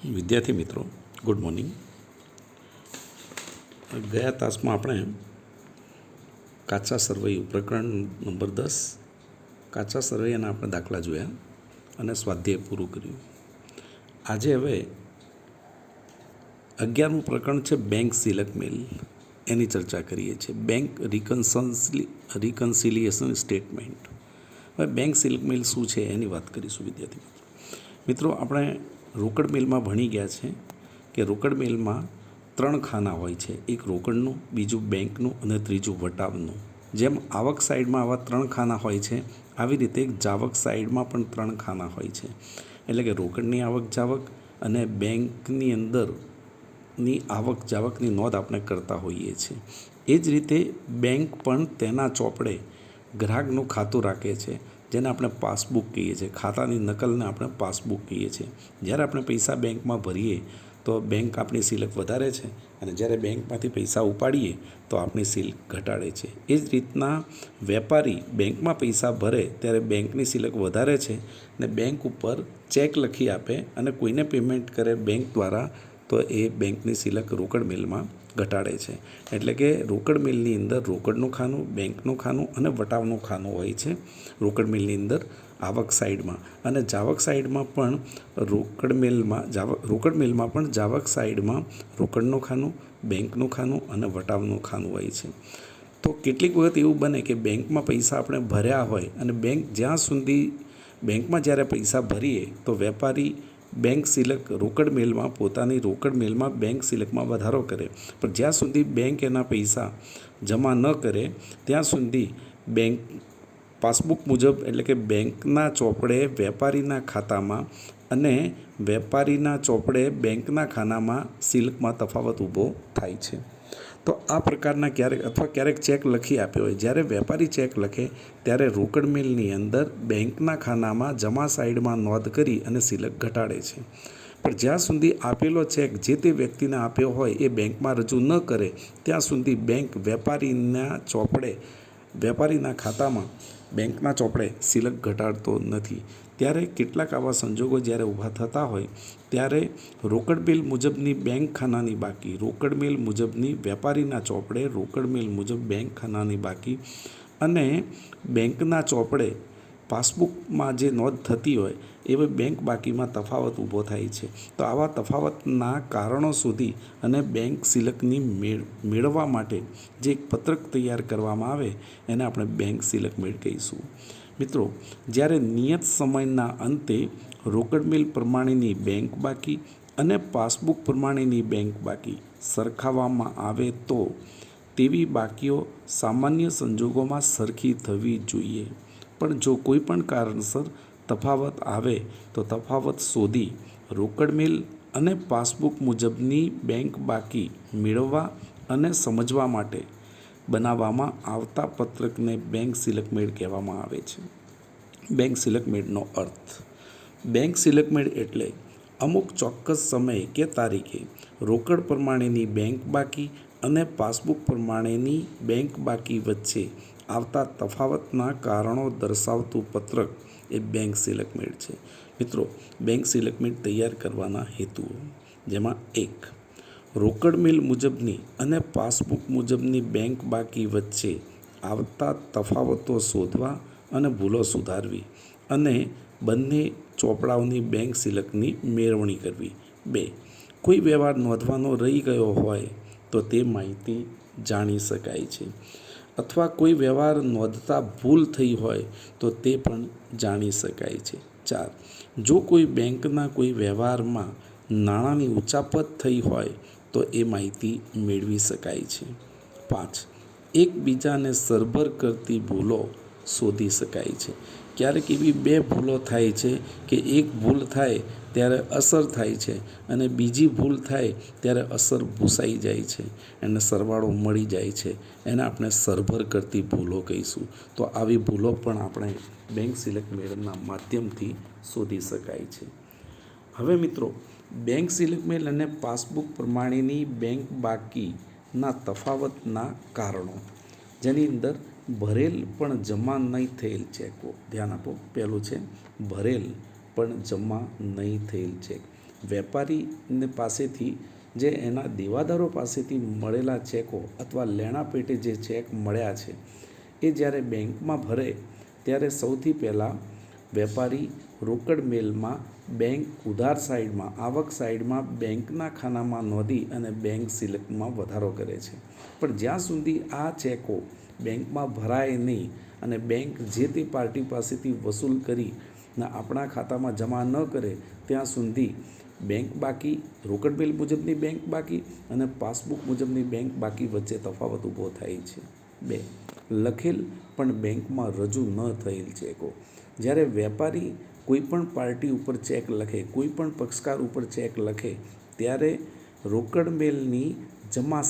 વિદ્યાર્થી મિત્રો, good morning. ગયા તાસમાં આપણે કાચા સરવૈયું પ્રકરણ નંબર 10 કાચા સરવૈયાના આપણે દાખલા જોયા અને સ્વાધ્યાય પૂરું કર્યું. આજે હવે 11મું પ્રકરણ છે બેંક સિલક મેલ, એની ચર્ચા કરીએ છીએ. Bank reconciliation statement. હવે બેંક સિલક મેલ શું છે એની વાત કરીશું વિદ્યાર્થી મિત્રો. આપણે રોકડ મેલમાં ભણી ગયા છે કે રોકડ મેલમાં 3 ખાના હોય છે. એક રોકડનું, બીજું બેંકનું અને ત્રીજું વટાવનું. જેમ આવક સાઈડમાં આવા 3 ખાના હોય છે, આવી રીતે જાવક સાઈડમાં પણ 3 ખાના હોય છે. એટલે કે રોકડની આવક જાવક અને બેંકની અંદરની આવક જાવકની નોંધ આપણે કરતા હોઈએ છીએ. એ જ રીતે બેંક પણ તેના ચોપડે ગ્રાહકનું ખાતું રાખે છે, જેને આપણે પાસબુક કહીએ છીએ. ખાતાની નકલને આપણે પાસબુક કહીએ છીએ. જ્યારે આપણે પૈસા બેંકમાં ભરીએ તો બેંક આપણી સિલક વધારે છે, અને જ્યારે બેંકમાંથી પૈસા ઉપાડીએ તો આપણી સિલક ઘટાડે છે. એ જ રીતના વેપારી બેંકમાં પૈસા ભરે ત્યારે બેંકની સિલક વધારે છે, અને બેંક ઉપર ચેક લખી આપે અને કોઈને પેમેન્ટ કરે બેંક દ્વારા, તો એ બેંકની સિલક રોકડ મેલમાં ઘટાડે છે. એટલે કે રોકડ મેલની અંદર રોકડનું ખાનું, બેંકનું ખાનું અને વટાવનું ખાનું હોય છે. રોકડ મેલની અંદર આવક સાઈડમાં અને જાવક સાઈડમાં પણ રોકડ મેલમાં પણ જાવક સાઈડમાં રોકડનું ખાનું, બેંકનું ખાનું અને વટાવનું ખાનું હોય છે. તો કેટલીક વખત એવું બને કે બેંકમાં પૈસા આપણે ભર્યા હોય અને બેંકમાં જ્યારે પૈસા ભરીએ તો વેપારી બેંક સિલક રોકડ મેલમાં પોતાની રોકડ મેલમાં બેંક સિલકમાં વધારો કરે, પણ જ્યાં સુધી બેંક એના પૈસા જમા ન કરે ત્યાં સુધી બેંક પાસબુક મુજબ, એટલે કે બેંકના ચોપડે વેપારીના ખાતામાં અને વેપારીના ચોપડે બેંકના ખાનામાં સિલકમાં તફાવત ઊભો થાય છે. તો આ પ્રકારના ક્યારેક ચેક લખી આપ્યો હોય, જ્યારે વેપારી ચેક લખે ત્યારે રોકડ મેલની અંદર બેંકના ખાનામાં જમા સાઈડમાં નોંધ કરી અને સિલક ઘટાડે છે. પણ જ્યાં સુધી આપેલો ચેક જે તે વ્યક્તિને આપ્યો હોય એ બેંકમાં રજૂ ન કરે ત્યાં સુધી બેંક વેપારીના ખાતામાં બેંકના ચોપડે સિલક ઘટાડતો નથી. ત્યારે કેટલાક આવા સંજોગો જ્યારે ઊભા થતા હોય ત્યારે રોકડ મેલ મુજબની બેંક ખાનાની બાકી, રોકડ મેલ મુજબની વેપારીના ચોપડે રોકડ મેલ મુજબ બેંક ખાનાની બાકી અને બેંકના ચોપડે પાસબુકમાં જે નોંધ થતી હોય એવી બેંક બાકીમાં તફાવત ઊભો થાય છે. તો આવા તફાવતના કારણો શોધી અને બેંક સિલકની મેળવવા માટે જે એક પત્રક તૈયાર કરવામાં આવે એને આપણે બેંક સિલક મેળ કહીશું. મિત્રો, જ્યારે નિયત સમયના અંતે રોકડ મેલ પ્રમાણેની બેંક બાકી અને પાસબુક પ્રમાણેની બેંક બાકી સરખાવવામાં આવે તો તેવી બાકીઓ સામાન્ય સંજોગોમાં સરખી થવી જોઈએ. પણ જો કોઈ પણ કારણસર તફાવત આવે તો તફાવત શોધી રોકડ મેલ અને પાસબુક મુજબની બેંક બાકી મેળવવા અને સમજવા માટે બનાવવામાં આવતા પત્રકને બેંક સિલક મેળ કહેવામાં આવે છે. બેંક સિલક મેળનો અર્થ. બેંક સિલક મેળ એટલે અમુક ચોક્કસ સમયે કે તારીખે રોકડ પ્રમાણેની બેંક બાકી અને પાસબુક પ્રમાણેની બેંક બાકી વચ્ચે આવતા તફાવતના કારણો દર્શાવતું પત્રક એ બેંક સિલક મેળ છે. મિત્રો, બેંક સિલક મેળ તૈયાર કરવાના હેતુઓ, જેમાં 1. રોકડ મેલ મુજબની અને પાસબુક મુજબની બેંક બાકી વચ્ચે આવતા તફાવતો શોધવા અને ભૂલો સુધારવી અને બંને ચોપડાઓની બેંક સિલકની મેળવણી કરવી. 2. કોઈ વ્યવહાર નોંધવાનો રહી ગયો હોય તો તે માહિતી જાણી શકાય છે, અથવા કોઈ વ્યવહાર નોંધતા ભૂલ થઈ હોય તો તે પણ જાણી શકાય છે. 4. જો કોઈ બેંકના કોઈ વ્યવહારમાં નાણાંની ઉચાપત થઈ હોય તો એ માહિતી મેળવી શકાય છે. 5. એકબીજાને સરભર કરતી ભૂલો શોધી શકાય છે. ક્યારેક એવી 2 ભૂલો થાય છે કે એક ભૂલ થાય ત્યારે અસર થાય છે અને બીજી ભૂલ થાય ત્યારે અસર ભૂસાઈ જાય છે અને સરવાળો મળી જાય છે. એને આપણે સરભર કરતી ભૂલો કહીશું. તો આવી ભૂલો પણ આપણે બેંક સિલક મેળના માધ્યમથી શોધી શકાય છે. હવે મિત્રો, બેંક સિલક મેળ અને પાસબુક પ્રમાણેની બેંક બાકીના તફાવતના કારણો, જેની અંદર ભરેલ પણ જમા નહીં થયેલ ચેકો. ધ્યાન આપો, પહેલું છે ભરેલ પણ જમા નહીં થયેલ ચેક. વેપારીને પાસેથી જે એના દેવાદારો પાસેથી મળેલા ચેકો અથવા લેણા પેટે જે ચેક મળ્યા છે એ જ્યારે બેંકમાં ભરે ત્યારે સૌથી પહેલાં વેપારી રોકડ મેલમાં બેંક ઉધાર સાઈડમાં આવક સાઈડમાં બેંકના ખાનામાં નોંધી અને બેંક સિલકમાં વધારો કરે છે. પણ જ્યાં સુધી આ ચેકો બેંકમાં ભરાય નહીં અને બેંક જે તે પાર્ટી પાસેથી વસૂલ કરી ને આપણા ખાતામાં જમા ન કરે ત્યાં સુધી બેંક બાકી, રોકડ બિલ મુજબની બેંક બાકી અને પાસબુક મુજબની બેંક બાકી વચ્ચે તફાવત ઊભો થાય છે. 2. લખેલ પણ બેંકમાં રજૂ ન થયેલ ચેકો. જ્યારે વેપારી કોઈપણ પાર્ટી ઉપર ચેક લખે, કોઈપણ પક્ષકાર ઉપર ચેક લખે ત્યારે રોકડ મેલની જમા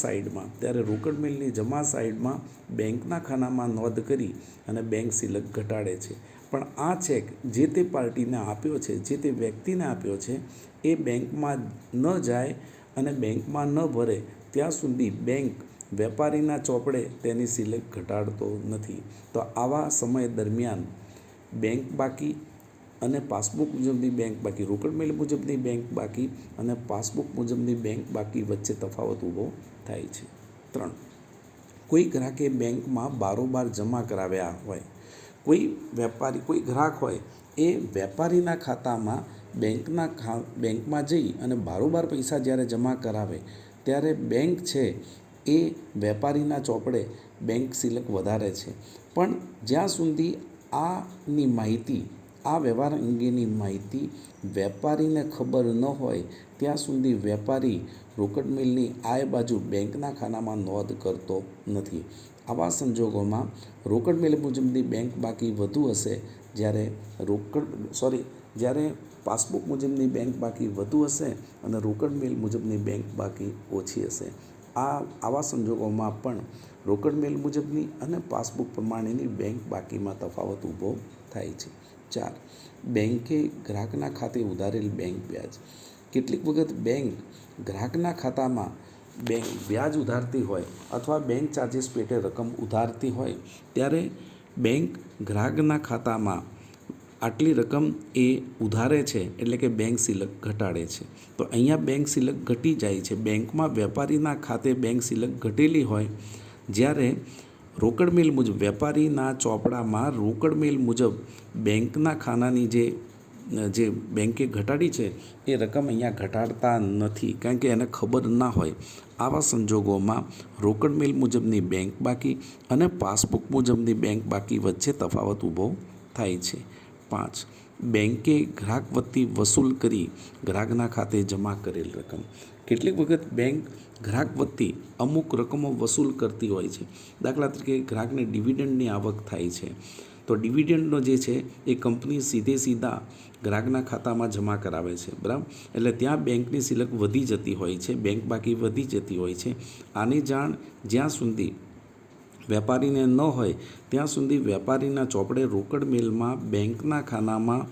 સાઈડમાં બેંકના ખાનામાં નોંધ કરી અને બેંક સિલક ઘટાડે છે. પણ આ ચેક જે તે પાર્ટીને આપ્યો છે, જે તે વ્યક્તિને આપ્યો છે એ બેંકમાં ન જાય અને બેંકમાં ન ભરે ત્યાં સુધી બેંક વેપારીના ચોપડે તેની સિલક ઘટાડતો નથી. તો આવા સમય દરમિયાન બેંક બાકી અને પાસબુક મુજબની બેંક બાકી, રોકડ મેલ મુજબની બેંક બાકી અને પાસબુક મુજબની બેંક બાકી વચ્ચે તફાવત ઊભો થાય છે. 3. કોઈ ગ્રાહકે બેંકમાં બારોબાર જમા કરાવ્યા હોય, કોઈ ગ્રાહક હોય એ વેપારીના ખાતામાં બેંકમાં જઈ અને બારોબાર પૈસા જ્યારે જમા કરાવે ત્યારે બેંક છે એ વેપારીના ચોપડે બેંક સિલક વધારે છે. પણ જ્યાં સુધી આ વ્યવહાર અંગેની માહિતી વેપારીને ખબર ન હોય ત્યાં સુધી વેપારી રોકડ મેલની આય બાજુ બેંકના ખાનામાં નોંધ કરતો નથી. આવા સંજોગોમાં રોકડ મેલ મુજબની બેંક બાકી વધુ હશે જ્યારે પાસબુક મુજબની બેંક બાકી વધુ હશે અને રોકડ મેલ મુજબની બેંક બાકી ઓછી હશે. આવા સંજોગોમાં પણ રોકડ મેલ મુજબની અને પાસબુક પ્રમાણેની બેંક બાકીમાં તફાવત ઊભો થાય છે. 4. બેંકે ગ્રાહકના ખાતે ઉધારેલ બેંક વ્યાજ. કેટલીક વખત બેંક ગ્રાહકના ખાતામાં વ્યાજ ઉધારતી હોય અથવા બેંક ચાર્જીસ પેટે રકમ ઉધારતી હોય ત્યારે બેંક ગ્રાહકના ખાતામાં આટલી રકમ એ ઉધારે છે એટલે કે બેંક સિલક ઘટાડે છે. તો અહીંયા બેંક સિલક ઘટી જાય છે. બેંકમાં વેપારીના ખાતે બેંક સિલક ઘટેલી હોય જ્યારે રોકડ મેલ મુજબ વેપારીના ચોપડામાં રોકડ મેલ મુજબ બેંકના ખાનાની જે બેંકે ઘટાડી છે એ રકમ અહીંયા ઘટાડતા નથી કારણ કે એને ખબર ના હોય. આવા સંજોગોમાં રોકડ મેલ મુજબની બેંક બાકી અને પાસબુક મુજબની બેંક બાકી વચ્ચે તફાવત ઊભો થાય છે. 5. બેંકે ગ્રાહક વતી વસૂલ કરી ગ્રાહકના ખાતે જમા કરેલ રકમ. કેટલીક વખત બેંક ગ્રાહક વતી અમુક રકમો વસૂલ કરતી હોય છે. દાખલા તરીકે ગ્રાહકને ડિવિડન્ડની આવક થાય છે તો ડિવિડન્ડનો જે છે એ કંપની સીધા ગ્રાહકના ખાતામાં જમા કરાવે છે, બરાબર. એટલે ત્યાં બેંકની સિલક વધી જતી હોય છે, બેંક બાકી વધી જતી હોય છે. આની જાણ જ્યાં સુધી વેપારીને ન હોય ત્યાં સુધી વેપારીના ચોપડે રોકડ મેલમાં બેંકના ખાનામાં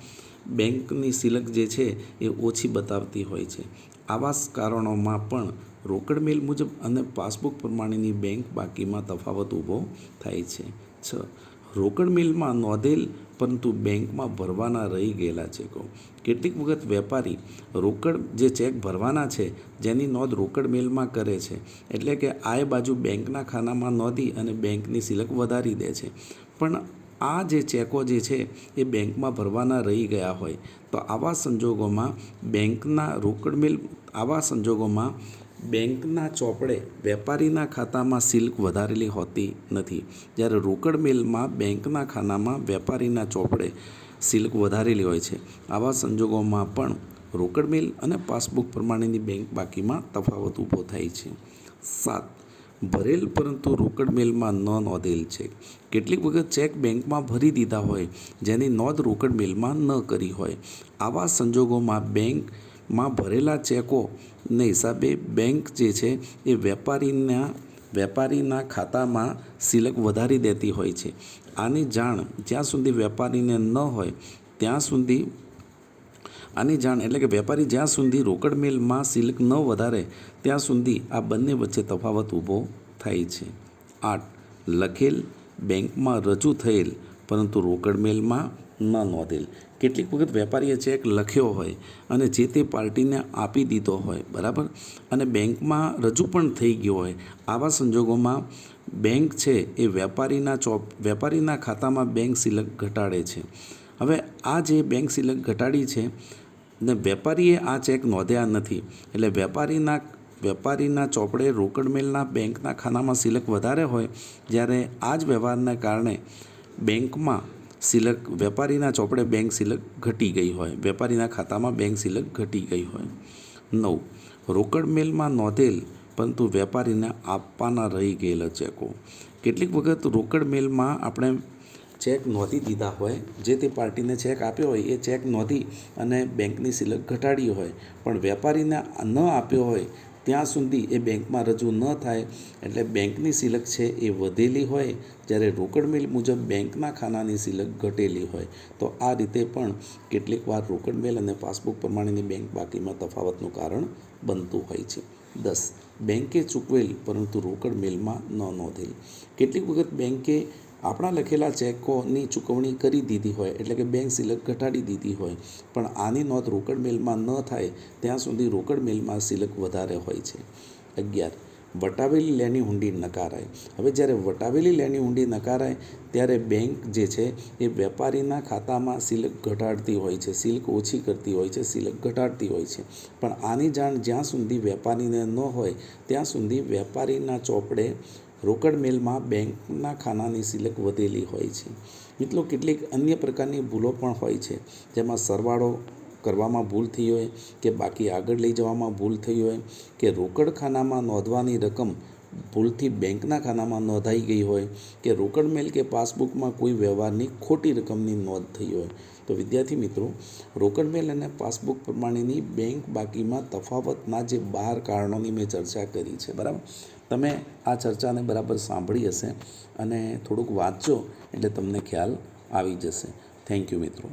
બેંકની સિલક જે છે એ ઓછી બતાવતી હોય છે. આવા કારણોમાં પણ રોકડ મેલ મુજબ અને પાસબુક પ્રમાણેની બેંક બાકીમાં તફાવત ઊભો થાય છે. 6. રોકડ મેલમાં નોંધેલ પરંતુ બેંકમાં ભરવાના રહી ગયેલા ચેકો. કેટલીક વખત વેપારી રોકડ જે ચેક ભરવાના છે જેની નોંધ રોકડ મેલમાં કરે છે એટલે કે આય બાજુ બેંકના ખાનામાં નોંધી અને બેંકની સિલક વધારી દે છે. પણ આ જે ચેકો જે છે એ બેંકમાં ભરવાના રહી ગયા હોય તો આવા સંજોગોમાં બેંકના ચોપડે વેપારીના ખાતામાં સિલક વધારેલી હોતી નથી. જ્યારે રોકડ મેલમાં બેંકના ખાનામાં વેપારીના ચોપડે સિલક વધારેલી હોય છે. આવા સંજોગોમાં પણ રોકડ મેલ અને પાસબુક પ્રમાણેની બેંક બાકીમાં તફાવત ઊભો થાય છે. 7. ભરેલ પરંતુ રોકડ મેલમાં ન નોંધેલ ચેક. કેટલીક વખત ચેક બેંકમાં ભરી દીધા હોય જેની નોંધ રોકડ મેલમાં ન કરી હોય. આવા સંજોગોમાં બેંકમાં ભરેલા ચેકોને હિસાબે બેંક જે છે એ વેપારીના ખાતામાં સિલક વધારી દેતી હોય છે. આની જાણ જ્યાં સુધી વેપારીને ન હોય ત્યાં સુધી એટલે કે વેપારી જ્યાં સુધી રોકડ મેલમાં સિલક ન વધારે ત્યાં સુધી આ બંને વચ્ચે તફાવત ઊભો થાય છે. 8. લખેલ બેંકમાં રજૂ થયેલ પરંતુ રોકડ મેલમાં ન નોંધેલ. કેટલીક વખત વેપારીએ ચેક લખ્યો હોય અને જે તે પાર્ટીને આપી દીધો હોય, બરાબર, અને બેંકમાં રજૂ પણ થઈ ગયો હોય. આવા સંજોગોમાં બેંક છે એ વેપારીના ખાતામાં બેંક સિલક ઘટાડે છે. હવે આ જે બેંક સિલક ઘટાડી છે ને વેપારીએ આ ચેક નોંધ્યા નથી, એટલે વેપારીના ચોપડે રોકડ મેલના બેંકના ખાનામાં સિલક વધારે હોય, જ્યારે આ જ વ્યવહારને કારણે બેંકમાં વેપારીના ચોપડે બેંક સિલક ઘટી ગઈ હોય, વેપારીના ખાતામાં બેંક સિલક ઘટી ગઈ હોય. 9. રોકડ મેલમાં નોંધેલ પરંતુ વેપારીને આપવાના રહી ગયેલા ચેકો. કેટલીક વખત રોકડ મેલમાં આપણે ચેક નોંધી દીધા હોય, જે તે પાર્ટીને ચેક આપ્યો હોય એ ચેક નોંધી અને બેંકની સિલક ઘટાડી હોય, પણ વેપારીને ન આપ્યો હોય ત્યાં સુધી એ બેંકમાં રજૂ ન થાય, એટલે બેંકની સિલક છે એ વધેલી હોય, જ્યારે રોકડ મેલ મુજબ બેંકના ખાનાની સિલક ઘટેલી હોય. તો આ રીતે પણ કેટલીક વાર રોકડ મેલ અને પાસબુક પ્રમાણેની બેંક બાકીમાં તફાવતનું કારણ બનતું હોય છે. 10. બેંકે ચૂકવેલ પરંતુ રોકડ મેલમાં ન નોંધેલ. કેટલીક વખત બેંકે આપણા લખેલા ચેકોની ચૂકવણી કરી દીધી હોય, એટલે કે બેંક સિલક ઘટાડી દીધી હોય, પણ આની નોંધ રોકડ મેલમાં ન થાય ત્યાં સુધી રોકડ મેલમાં સિલક વધારે હોય છે. 11. વટાવેલી લેણી હુંડી નકારાય. હવે જ્યારે વટાવેલી લેણી હુંડી નકારાય ત્યારે બેંક જે છે એ વેપારીના ખાતામાં સિલક ઘટાડતી હોય છે, સિલક ઓછી કરતી હોય છે, સિલક ઘટાડતી હોય છે, પણ આની જાણ જ્યાં સુધી વેપારીને ન હોય ત્યાં સુધી વેપારીના ચોપડે રોકડ મેલમાં બેંકના ખાનાની સિલક વધેલી હોય છે. મિત્રો, કેટલીક અન્ય પ્રકારની ભૂલો પણ હોય છે, જેમાં સરવાળો કરવામાં ભૂલ થઈ હોય, કે બાકી આગળ લઈ જવામાં ભૂલ થઈ હોય, કે રોકડ ખાનામાં નોંધવાની રકમ ભૂલથી બેંકના ખાનામાં નોંધાઈ ગઈ હોય, કે રોકડ મેલ કે પાસબુકમાં કોઈ વ્યવહારની ખોટી રકમની નોંધ થઈ હોય. તો વિદ્યાર્થી મિત્રો, રોકડ મેલ અને પાસબુક પ્રમાણેની બેંક બાકીમાં તફાવતના જે 12 કારણોની મેં ચર્ચા કરી છે, બરાબર, તમે આ ચર્ચાને બરાબર સાંભળી હશે અને થોડુંક વાંચજો એટલે તમને ખ્યાલ આવી જશે. થેન્ક યુ મિત્રો.